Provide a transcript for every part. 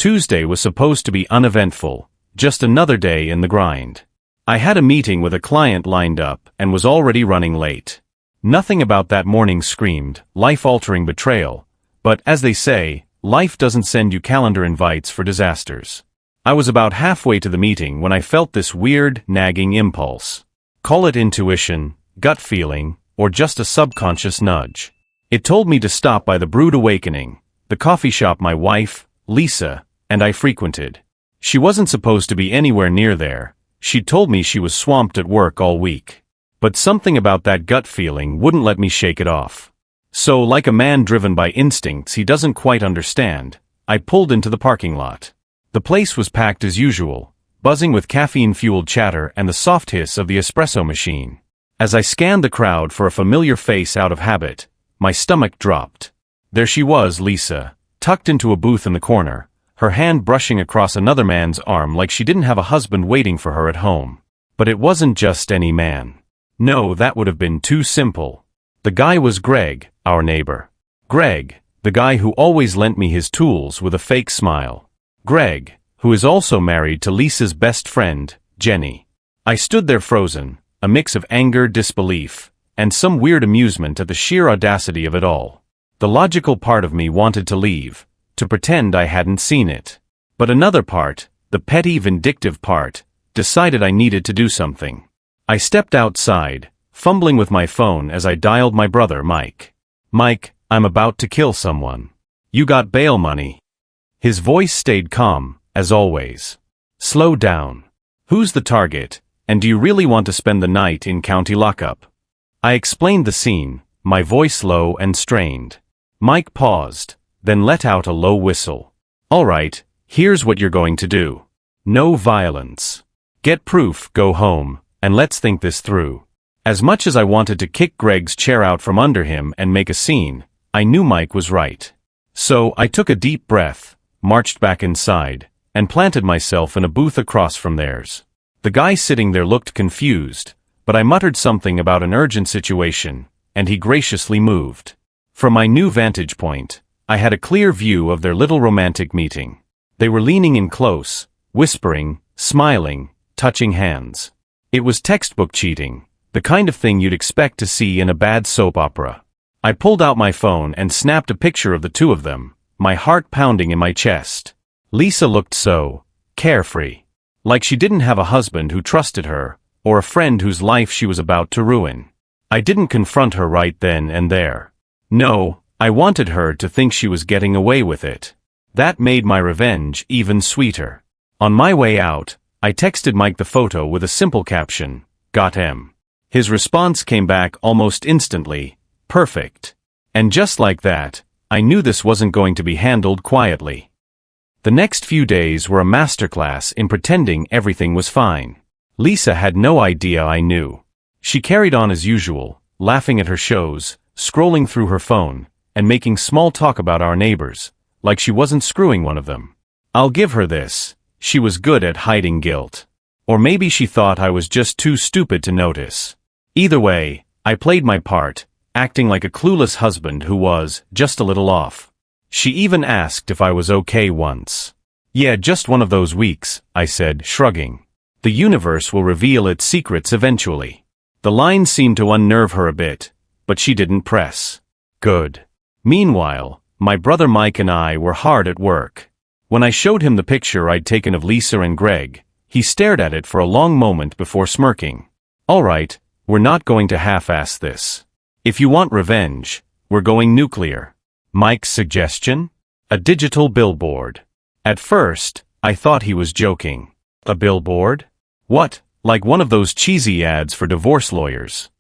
Tuesday was supposed to be uneventful, just another day in the grind. I had a meeting with a client lined up and was already running late. Nothing about that morning screamed, life-altering betrayal, but as they say, life doesn't send you calendar invites for disasters. I was about halfway to the meeting when I felt this weird, nagging impulse. Call it intuition, gut feeling, or just a subconscious nudge. It told me to stop by the Brood Awakening, the coffee shop my wife, Lisa, and I frequented. She wasn't supposed to be anywhere near there. She'd told me she was swamped at work all week. But something about that gut feeling wouldn't let me shake it off. So, like a man driven by instincts he doesn't quite understand, I pulled into the parking lot. The place was packed as usual, buzzing with caffeine-fueled chatter and the soft hiss of the espresso machine. As I scanned the crowd for a familiar face out of habit, my stomach dropped. There she was, Lisa, tucked into a booth in the corner, her hand brushing across another man's arm like she didn't have a husband waiting for her at home. But it wasn't just any man. No, that would have been too simple. The guy was Greg, our neighbor. Greg, the guy who always lent me his tools with a fake smile. Greg, who is also married to Lisa's best friend, Jenny. I stood there frozen, a mix of anger, disbelief, and some weird amusement at the sheer audacity of it all. The logical part of me wanted to leave, to pretend I hadn't seen it. But another part, the petty, vindictive part, decided I needed to do something. I stepped outside, fumbling with my phone as I dialed my brother Mike. Mike, I'm about to kill someone. You got bail money? His voice stayed calm, as always. Slow down. Who's the target, and do you really want to spend the night in county lockup? I explained the scene, my voice low and strained. Mike paused, then let out a low whistle. All right, here's what you're going to do. No violence. Get proof, go home, and let's think this through. As much as I wanted to kick Greg's chair out from under him and make a scene, I knew Mike was right. So I took a deep breath, marched back inside, and planted myself in a booth across from theirs. The guy sitting there looked confused, but I muttered something about an urgent situation, and he graciously moved. From my new vantage point, I had a clear view of their little romantic meeting. They were leaning in close, whispering, smiling, touching hands. It was textbook cheating, the kind of thing you'd expect to see in a bad soap opera. I pulled out my phone and snapped a picture of the two of them, my heart pounding in my chest. Lisa looked so carefree. Like she didn't have a husband who trusted her, or a friend whose life she was about to ruin. I didn't confront her right then and there. No, I wanted her to think she was getting away with it. That made my revenge even sweeter. On my way out, I texted Mike the photo with a simple caption, "Got him." His response came back almost instantly, "Perfect." And just like that, I knew this wasn't going to be handled quietly. The next few days were a masterclass in pretending everything was fine. Lisa had no idea I knew. She carried on as usual, laughing at her shows, scrolling through her phone, and making small talk about our neighbors, like she wasn't screwing one of them. I'll give her this. She was good at hiding guilt. Or maybe she thought I was just too stupid to notice. Either way, I played my part, acting like a clueless husband who was just a little off. She even asked if I was okay once. Yeah, just one of those weeks, I said, shrugging. The universe will reveal its secrets eventually. The line seemed to unnerve her a bit, but she didn't press. Good. Meanwhile, my brother Mike and I were hard at work. When I showed him the picture I'd taken of Lisa and Greg, he stared at it for a long moment before smirking. All right, we're not going to half-ass this. If you want revenge, we're going nuclear. Mike's suggestion? A digital billboard. At first, I thought he was joking. A billboard? What, like one of those cheesy ads for divorce lawyers?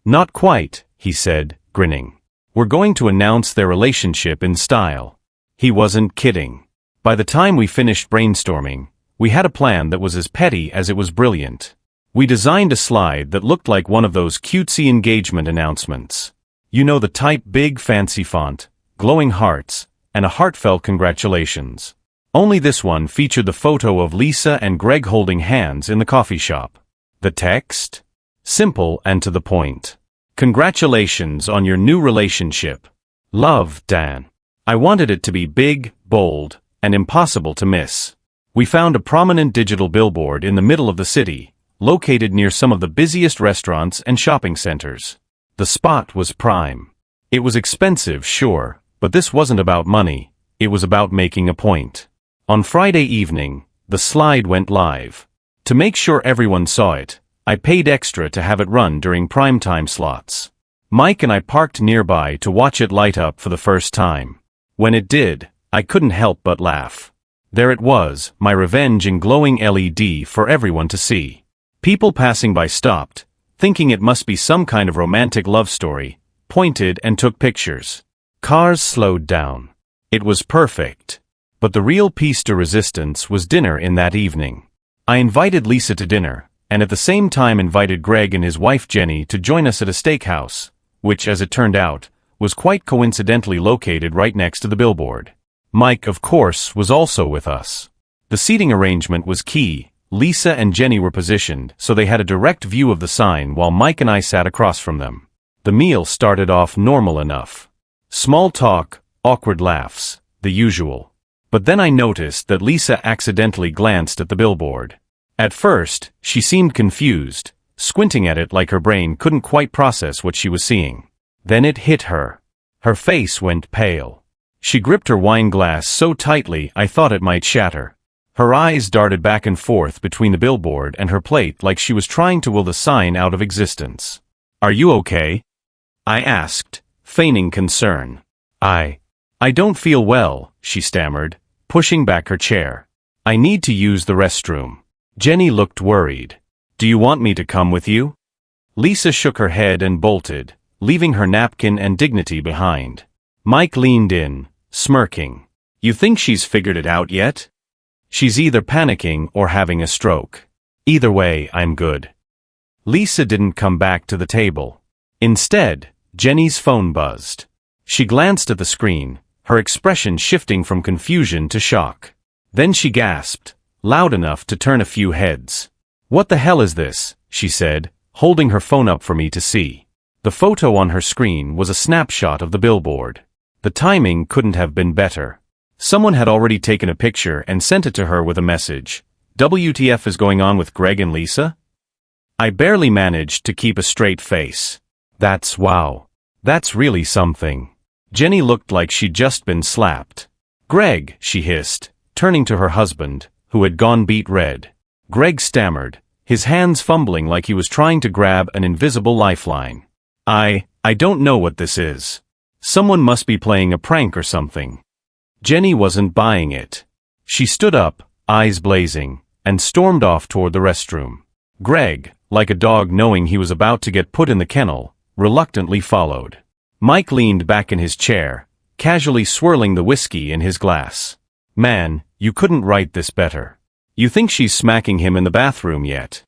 Not quite, he said, grinning. We're going to announce their relationship in style. He wasn't kidding. By the time we finished brainstorming, we had a plan that was as petty as it was brilliant. We designed a slide that looked like one of those cutesy engagement announcements. You know, the type, big fancy font, glowing hearts, and a heartfelt congratulations. Only this one featured the photo of Lisa and Greg holding hands in the coffee shop. The text? Simple and to the point. Congratulations on your new relationship. Love, Dan. I wanted it to be big, bold, and impossible to miss. We found a prominent digital billboard in the middle of the city, located near some of the busiest restaurants and shopping centers. The spot was prime. It was expensive, sure, but this wasn't about money, it was about making a point. On Friday evening, the slide went live. To make sure everyone saw it, I paid extra to have it run during primetime slots. Mike and I parked nearby to watch it light up for the first time. When it did, I couldn't help but laugh. There it was, my revenge in glowing LED for everyone to see. People passing by stopped, thinking it must be some kind of romantic love story, pointed and took pictures. Cars slowed down. It was perfect. But the real piece de resistance was dinner in that evening. I invited Lisa to dinner, and at the same time invited Greg and his wife Jenny to join us at a steakhouse, which, as it turned out, was quite coincidentally located right next to the billboard. Mike, of course, was also with us. The seating arrangement was key. Lisa and Jenny were positioned so they had a direct view of the sign while Mike and I sat across from them. The meal started off normal enough. Small talk, awkward laughs, the usual. But then I noticed that Lisa accidentally glanced at the billboard. At first, she seemed confused, squinting at it like her brain couldn't quite process what she was seeing. Then it hit her. Her face went pale. She gripped her wine glass so tightly I thought it might shatter. Her eyes darted back and forth between the billboard and her plate like she was trying to will the sign out of existence. "Are you okay?" I asked, feigning concern. I don't feel well," she stammered, pushing back her chair. "I need to use the restroom." Jenny looked worried. "Do you want me to come with you?" Lisa shook her head and bolted, leaving her napkin and dignity behind. Mike leaned in, smirking. "You think she's figured it out yet?" "She's either panicking or having a stroke. Either way, I'm good." Lisa didn't come back to the table. Instead, Jenny's phone buzzed. She glanced at the screen, her expression shifting from confusion to shock. Then she gasped, loud enough to turn a few heads. "What the hell is this?" she said, holding her phone up for me to see. The photo on her screen was a snapshot of the billboard. The timing couldn't have been better. Someone had already taken a picture and sent it to her with a message. "WTF is going on with Greg and Lisa?" I barely managed to keep a straight face. Wow. That's really something." Jenny looked like she'd just been slapped. "Greg," she hissed, turning to her husband, who had gone beet red. Greg stammered, his hands fumbling like he was trying to grab an invisible lifeline. I don't know what this is. Someone must be playing a prank or something." Jenny wasn't buying it. She stood up, eyes blazing, and stormed off toward the restroom. Greg, like a dog knowing he was about to get put in the kennel, reluctantly followed. Mike leaned back in his chair, casually swirling the whiskey in his glass. "Man, you couldn't write this better. You think she's smacking him in the bathroom yet?"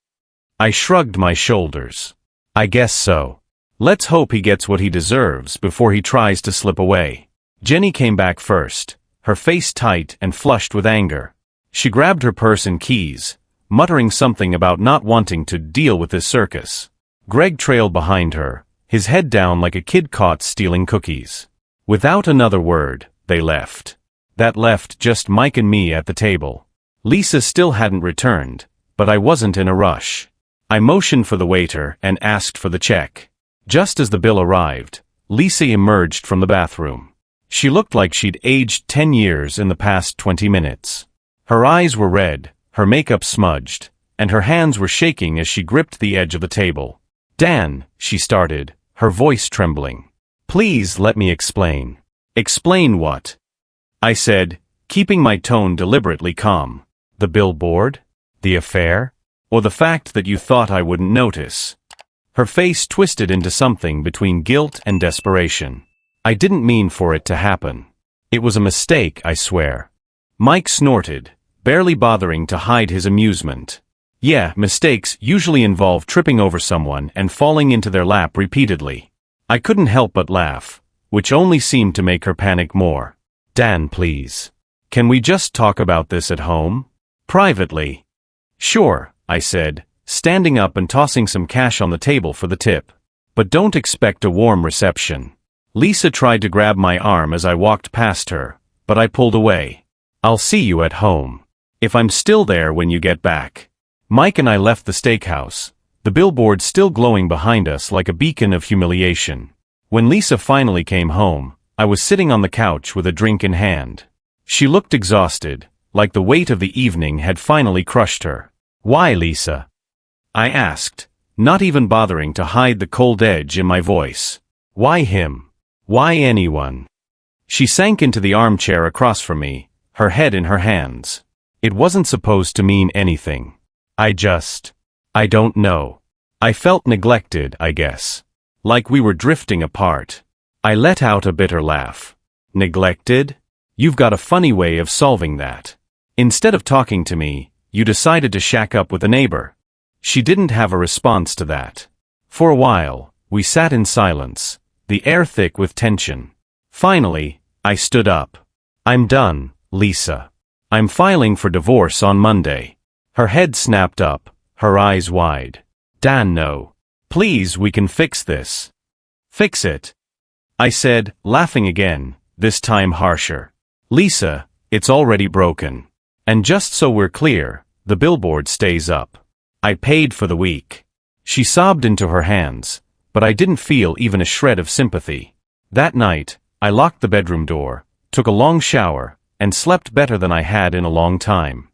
I shrugged my shoulders. "I guess so. Let's hope he gets what he deserves before he tries to slip away." Jenny came back first, her face tight and flushed with anger. She grabbed her purse and keys, muttering something about not wanting to deal with this circus. Greg trailed behind her, his head down like a kid caught stealing cookies. Without another word, they left. That left just Mike and me at the table. Lisa still hadn't returned, but I wasn't in a rush. I motioned for the waiter and asked for the check. Just as the bill arrived, Lisa emerged from the bathroom. She looked like she'd aged 10 years in the past 20 minutes. Her eyes were red, her makeup smudged, and her hands were shaking as she gripped the edge of the table. "Dan," she started, her voice trembling. "Please let me explain." "Explain what?" I said, keeping my tone deliberately calm. "The billboard? The affair? Or the fact that you thought I wouldn't notice?" Her face twisted into something between guilt and desperation. "I didn't mean for it to happen. It was a mistake, I swear." Mike snorted, barely bothering to hide his amusement. "Yeah, mistakes usually involve tripping over someone and falling into their lap repeatedly." I couldn't help but laugh, which only seemed to make her panic more. "Dan, please. Can we just talk about this at home? Privately?" "Sure," I said, standing up and tossing some cash on the table for the tip. "But don't expect a warm reception." Lisa tried to grab my arm as I walked past her, but I pulled away. I'll see you at home. If I'm still there when you get back. Mike and I left the steakhouse, the billboard still glowing behind us like a beacon of humiliation. When Lisa finally came home, I was sitting on the couch with a drink in hand. She looked exhausted, like the weight of the evening had finally crushed her. "Why, Lisa?" I asked, not even bothering to hide the cold edge in my voice. "Why him? Why anyone?" She sank into the armchair across from me, her head in her hands. It wasn't supposed to mean anything. I don't know. I felt neglected, I guess. Like we were drifting apart. I let out a bitter laugh. Neglected? You've got a funny way of solving that. Instead of talking to me, you decided to shack up with a neighbor. She didn't have a response to that. For a while, we sat in silence, the air thick with tension. Finally, I stood up. "I'm done, Lisa. I'm filing for divorce on Monday." Her head snapped up, her eyes wide. "Dan, no. Please, we can fix this." "Fix it?" I said, laughing again, this time harsher. "Lisa, it's already broken. And just so we're clear, the billboard stays up. I paid for the week." She sobbed into her hands, but I didn't feel even a shred of sympathy. That night, I locked the bedroom door, took a long shower, and slept better than I had in a long time.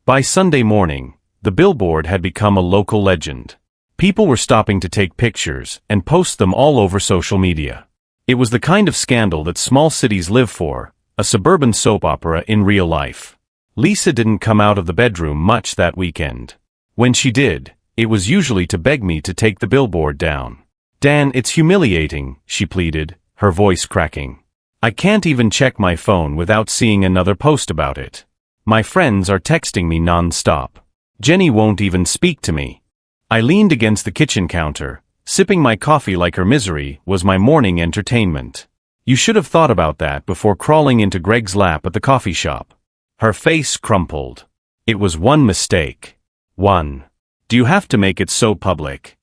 By Sunday morning, the billboard had become a local legend. People were stopping to take pictures and post them all over social media. It was the kind of scandal that small cities live for, a suburban soap opera in real life. Lisa didn't come out of the bedroom much that weekend. When she did, it was usually to beg me to take the billboard down. "Dan, it's humiliating," she pleaded, her voice cracking. "I can't even check my phone without seeing another post about it. My friends are texting me non-stop. Jenny won't even speak to me." I leaned against the kitchen counter, sipping my coffee like her misery was my morning entertainment. "You should have thought about that before crawling into Greg's lap at the coffee shop." Her face crumpled. "It was one mistake. One. Do you have to make it so public?"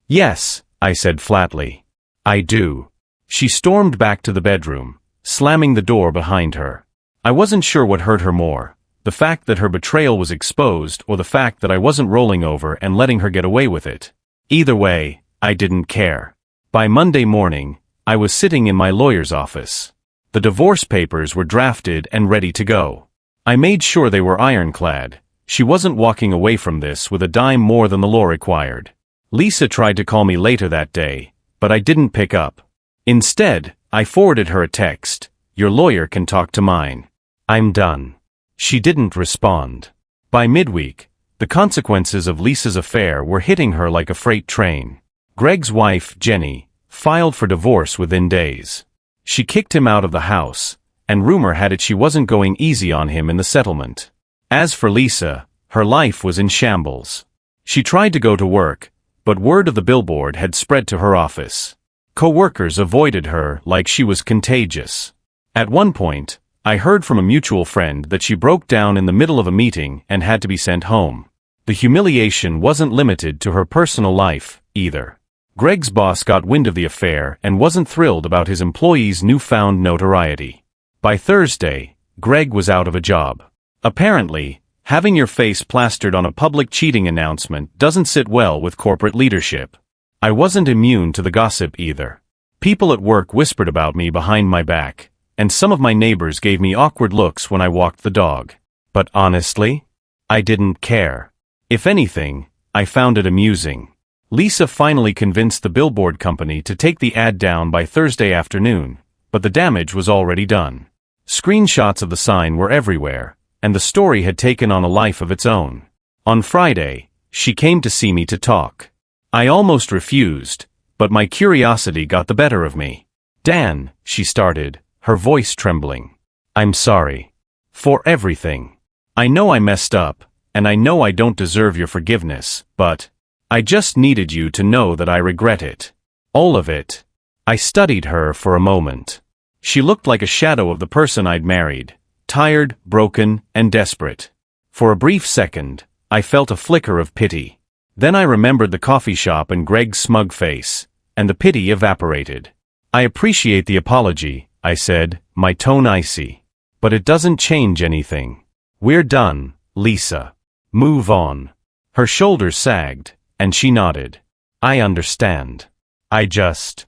"Yes," I said flatly. "I do." She stormed back to the bedroom, slamming the door behind her. I wasn't sure what hurt her more, the fact that her betrayal was exposed or the fact that I wasn't rolling over and letting her get away with it. Either way, I didn't care. By Monday morning, I was sitting in my lawyer's office. The divorce papers were drafted and ready to go. I made sure they were ironclad. She wasn't walking away from this with a dime more than the law required. Lisa tried to call me later that day, but I didn't pick up. Instead, I forwarded her a text. "Your lawyer can talk to mine. I'm done." She didn't respond. By midweek, the consequences of Lisa's affair were hitting her like a freight train. Greg's wife, Jenny, filed for divorce within days. She kicked him out of the house, and rumor had it she wasn't going easy on him in the settlement. As for Lisa, her life was in shambles. She tried to go to work, but word of the billboard had spread to her office. Co-workers avoided her like she was contagious. At one point, I heard from a mutual friend that she broke down in the middle of a meeting and had to be sent home. The humiliation wasn't limited to her personal life, either. Greg's boss got wind of the affair and wasn't thrilled about his employees' newfound notoriety. By Thursday, Greg was out of a job. Apparently, having your face plastered on a public cheating announcement doesn't sit well with corporate leadership. I wasn't immune to the gossip either. People at work whispered about me behind my back, and some of my neighbors gave me awkward looks when I walked the dog. But honestly, I didn't care. If anything, I found it amusing. Lisa finally convinced the billboard company to take the ad down by Thursday afternoon, but the damage was already done. Screenshots of the sign were everywhere, and the story had taken on a life of its own. On Friday, she came to see me to talk. I almost refused, but my curiosity got the better of me. "Dan," she started, her voice trembling. "I'm sorry. For everything. I know I messed up, and I know I don't deserve your forgiveness, but I just needed you to know that I regret it. All of it." I studied her for a moment. She looked like a shadow of the person I'd married, tired, broken, and desperate. For a brief second, I felt a flicker of pity. Then I remembered the coffee shop and Greg's smug face, and the pity evaporated. "I appreciate the apology," I said, my tone icy. But it doesn't change anything. We're done, Lisa. Move on. Her shoulders sagged, and she nodded. I understand. I just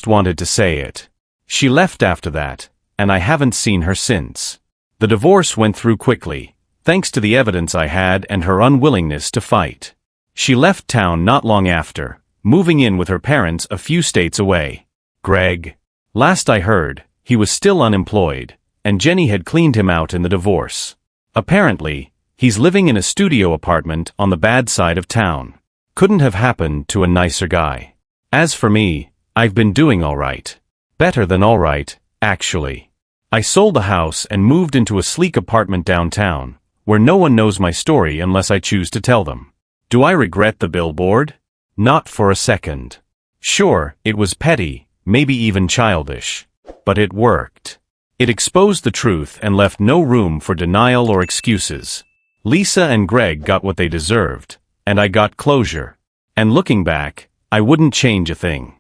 wanted to say it. She left after that, and I haven't seen her since. The divorce went through quickly, thanks to the evidence I had and her unwillingness to fight. She left town not long after, moving in with her parents a few states away. Greg. Last I heard, he was still unemployed, and Jenny had cleaned him out in the divorce. Apparently, he's living in a studio apartment on the bad side of town. Couldn't have happened to a nicer guy. As for me, I've been doing all right. Better than all right, actually. I sold the house and moved into a sleek apartment downtown, where no one knows my story unless I choose to tell them. Do I regret the billboard? Not for a second. Sure, it was petty, maybe even childish. But it worked. It exposed the truth and left no room for denial or excuses. Lisa and Greg got what they deserved, and I got closure. And looking back, I wouldn't change a thing.